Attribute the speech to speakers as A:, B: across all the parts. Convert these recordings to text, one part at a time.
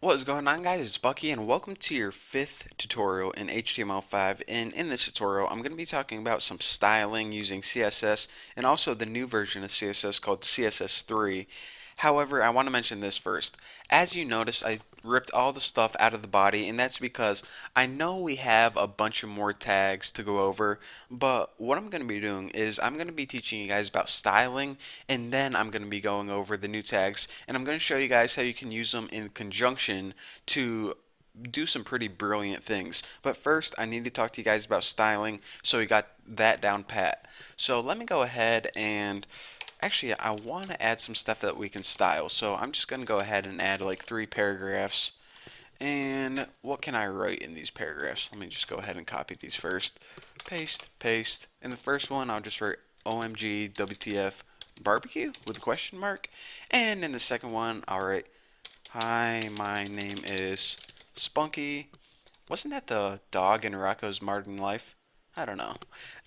A: What is going on, guys? It's Bucky and welcome to your fifth tutorial in HTML5. And in this tutorial I'm going to be talking about some styling using CSS and also the new version of CSS called CSS3. However, I want to mention this first. As you notice, I ripped all the stuff out of the body, and that's because I know we have a bunch of more tags to go over, but what I'm going to be doing is I'm going to be teaching you guys about styling, and then I'm going to be going over the new tags, and I'm going to show you guys how you can use them in conjunction to do some pretty brilliant things. But first, I need to talk to you guys about styling, so we got that down pat. So let me go ahead and actually, I want to add some stuff that we can style. So I'm just going to go ahead and add like 3 paragraphs. And what can I write in these paragraphs? Let me just go ahead and copy these first. Paste, paste. In the first one, I'll just write OMG WTF barbecue with a question mark. And in the second one, I'll write, hi, my name is Spunky. Wasn't that the dog in Rocco's Modern Life? I don't know.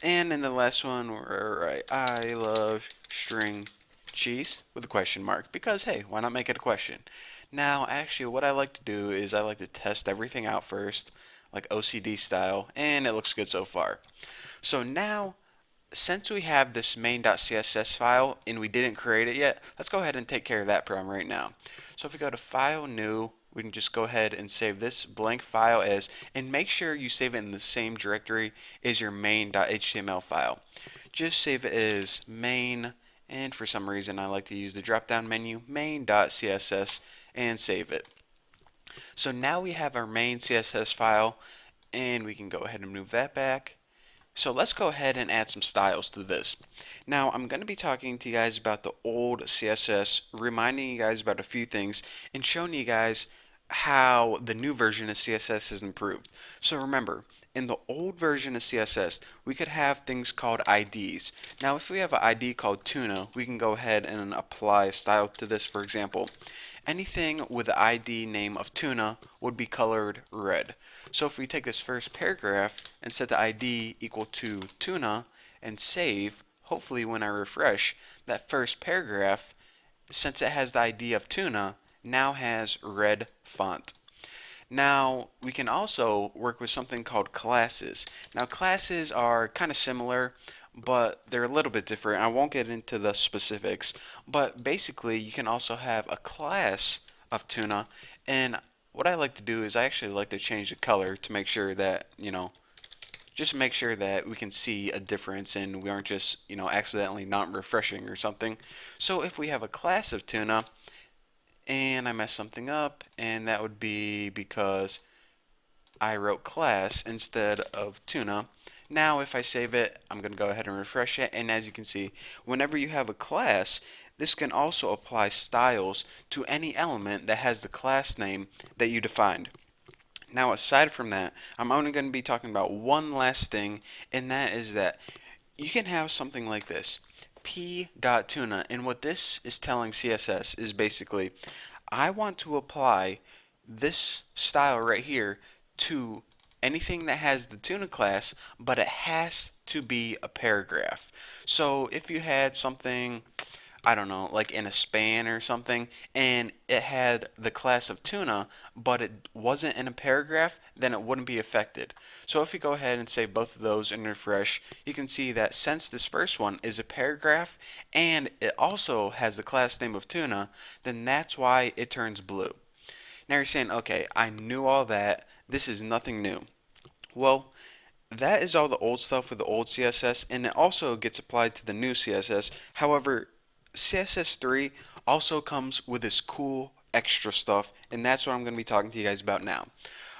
A: And in the last one, we're right. I love string cheese with a question mark because hey, why not make it a question? Now, actually, what I like to do is I like to test everything out first, like OCD style, and it looks good so far. So now, since we have this main.css file and we didn't create it yet, let's go ahead and take care of that problem right now. So if we go to File, New, we can just go ahead and save this blank file as, and make sure you save it in the same directory as your main.html file. Just save it as main, and for some reason I like to use the drop down menu, main.css, and save it. So now we have our main CSS file, and we can go ahead and move that back. So let's go ahead and add some styles to this. Now I'm going to be talking to you guys about the old CSS, reminding you guys about a few things, and showing you guys how the new version of CSS has improved. So remember, in the old version of CSS, we could have things called IDs. Now if we have an ID called tuna, we can go ahead and apply a style to this. For example, anything with the ID name of tuna would be colored red. So if we take this first paragraph and set the ID equal to tuna and save, hopefully when I refresh, that first paragraph, since it has the ID of tuna, now has red font. Now, we can also work with something called classes. Now, classes are kind of similar, but they're a little bit different. I won't get into the specifics, but basically, you can also have a class of tuna, and what I like to do is I actually like to change the color to make sure that, just make sure that we can see a difference and we aren't just, accidentally not refreshing or something. So if we have a class of tuna, and I messed something up, and that would be because I wrote class instead of tuna. Now if I save it, I'm going to go ahead and refresh it, and as you can see, whenever you have a class, this can also apply styles to any element that has the class name that you defined. Now aside from that, I'm only going to be talking about one last thing, and that is that you can have something like this, p.tuna, and what this is telling CSS is basically I want to apply this style right here to anything that has the tuna class, but it has to be a paragraph. So if you had something, I don't know, like in a span or something, and it had the class of tuna, but it wasn't in a paragraph, then it wouldn't be affected. So if you go ahead and save both of those and refresh, you can see that since this first one is a paragraph and it also has the class name of tuna, then that's why it turns blue. Now you're saying, okay, I knew all that. This is nothing new. Well, that is all the old stuff with the old CSS, and it also gets applied to the new CSS. However, CSS3 also comes with this cool extra stuff, and that's what I'm going to be talking to you guys about now.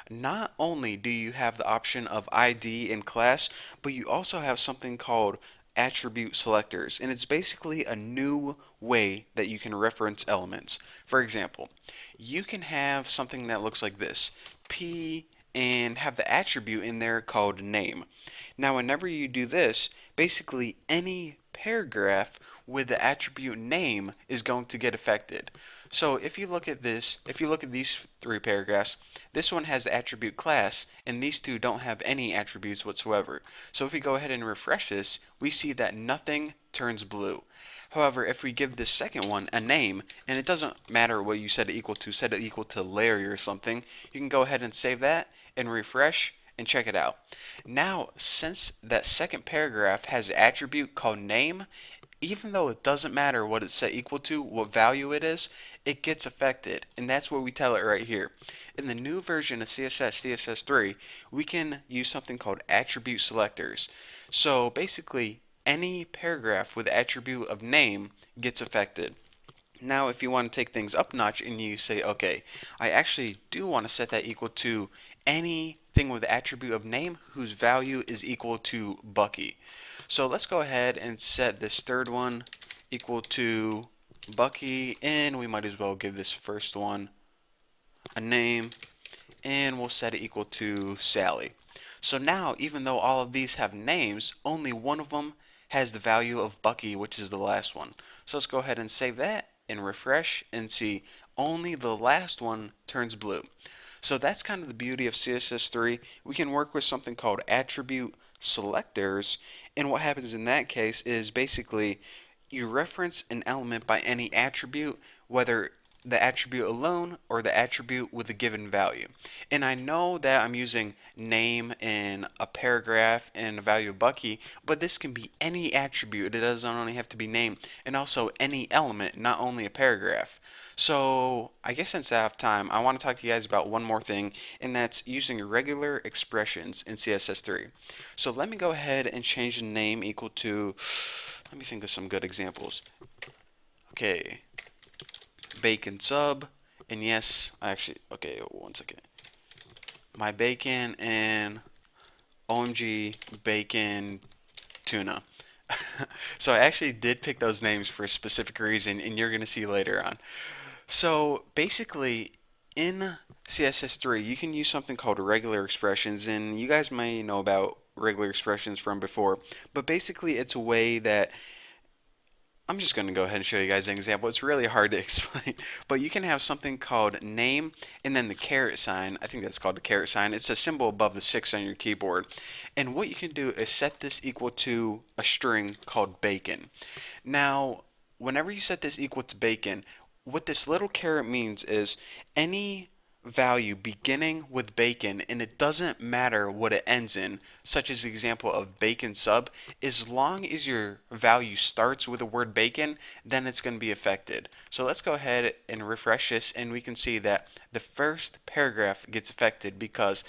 A: Not only do you have the option of ID in class, but you also have something called attribute selectors, and it's basically a new way that you can reference elements. For example, you can have something that looks like this, P, and have the attribute in there called name. Now whenever you do this, basically any paragraph with the attribute name is going to get affected. So if you look at this, if you look at these 3 paragraphs, this one has the attribute class, and these two don't have any attributes whatsoever. So if we go ahead and refresh this, we see that nothing turns blue. However, if we give this second one a name, and it doesn't matter what you set it equal to, set it equal to Larry or something, you can go ahead and save that and refresh and check it out. Now, since that second paragraph has an attribute called name, even though it doesn't matter what it's set equal to, what value it is, it gets affected. And that's what we tell it right here. In the new version of CSS, CSS3, we can use something called attribute selectors. So basically, any paragraph with attribute of name gets affected. Now, if you want to take things up a notch and you say, okay, I actually do want to set that equal to anything with attribute of name whose value is equal to Bucky. So let's go ahead and set this third one equal to Bucky, and we might as well give this first one a name, and we'll set it equal to Sally. So now, even though all of these have names, only one of them has the value of Bucky, which is the last one. So let's go ahead and save that and refresh and see only the last one turns blue. So that's kind of the beauty of CSS3. We can work with something called attribute selectors, and what happens in that case is basically you reference an element by any attribute, whether the attribute alone or the attribute with a given value. And I know that I'm using name in a paragraph and a value of Bucky, but this can be any attribute. It doesn't only have to be name, and also any element, not only a paragraph. So I guess since I have time, I want to talk to you guys about one more thing, and that's using regular expressions in CSS3. So let me go ahead and change the name equal to, let me think of some good examples. Okay, bacon sub, and yes, I actually, okay, one second. My bacon and OMG bacon tuna. So I actually did pick those names for a specific reason, and you're going to see later on. So basically, in CSS3, you can use something called regular expressions, and you guys may know about regular expressions from before, but basically it's a way that I'm just going to go ahead and show you guys an example. It's really hard to explain, but you can have something called name and then the caret sign. I think that's called the caret sign. It's a symbol above the 6 on your keyboard. And what you can do is set this equal to a string called bacon. Now, whenever you set this equal to bacon, what this little caret means is any value beginning with bacon, and it doesn't matter what it ends in, such as the example of bacon sub, as long as your value starts with the word bacon, then it's going to be affected. So let's go ahead and refresh this, and we can see that the first paragraph gets affected because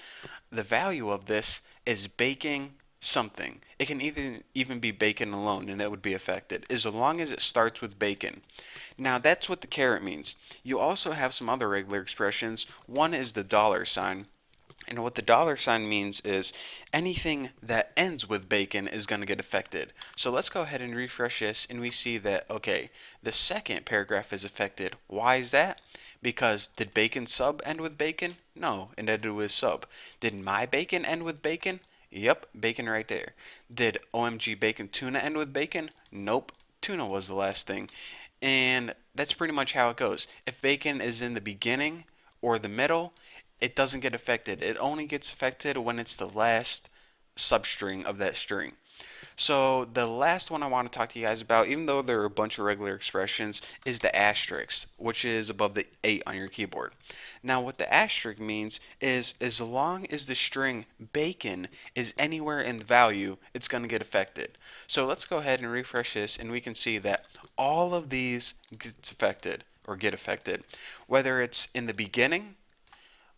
A: the value of this is baking something. It can even be bacon alone and it would be affected as long as it starts with bacon. Now that's what the caret means. You also have some other regular expressions. One is the dollar sign. And what the dollar sign means is anything that ends with bacon is going to get affected. So let's go ahead and refresh this and we see that, okay, the second paragraph is affected. Why is that? Because did bacon sub end with bacon? No, it ended with sub. Did my bacon end with bacon? Yep, bacon right there. Did OMG bacon tuna end with bacon? Nope, tuna was the last thing. And that's pretty much how it goes. If bacon is in the beginning or the middle, it doesn't get affected. It only gets affected when it's the last substring of that string. So the last one I want to talk to you guys about, even though there are a bunch of regular expressions, is the asterisk, which is above the 8 on your keyboard. Now what the asterisk means is as long as the string bacon is anywhere in the value, it's going to get affected. So let's go ahead and refresh this and we can see that all of these gets affected or get affected. Whether it's in the beginning,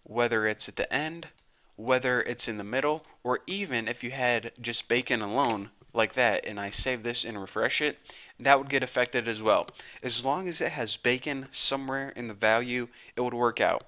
A: whether it's at the end, whether it's in the middle, or even if you had just bacon alone like that and I save this and refresh it, that would get affected as well. As long as it has bacon somewhere in the value, it would work out.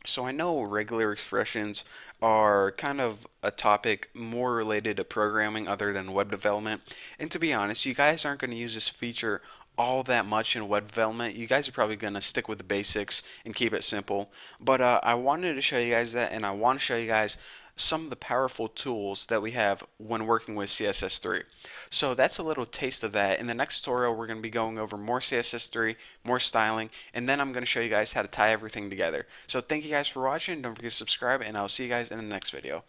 A: So I know regular expressions are kind of a topic more related to programming other than web development. And to be honest, you guys aren't going to use this feature all that much in web development. You guys are probably going to stick with the basics and keep it simple. But I wanted to show you guys that, and I want to show you guys some of the powerful tools that we have when working with CSS3. So that's a little taste of that. In the next tutorial, we're going to be going over more CSS3, more styling, and then I'm going to show you guys how to tie everything together. So thank you guys for watching. Don't forget to subscribe, and I'll see you guys in the next video.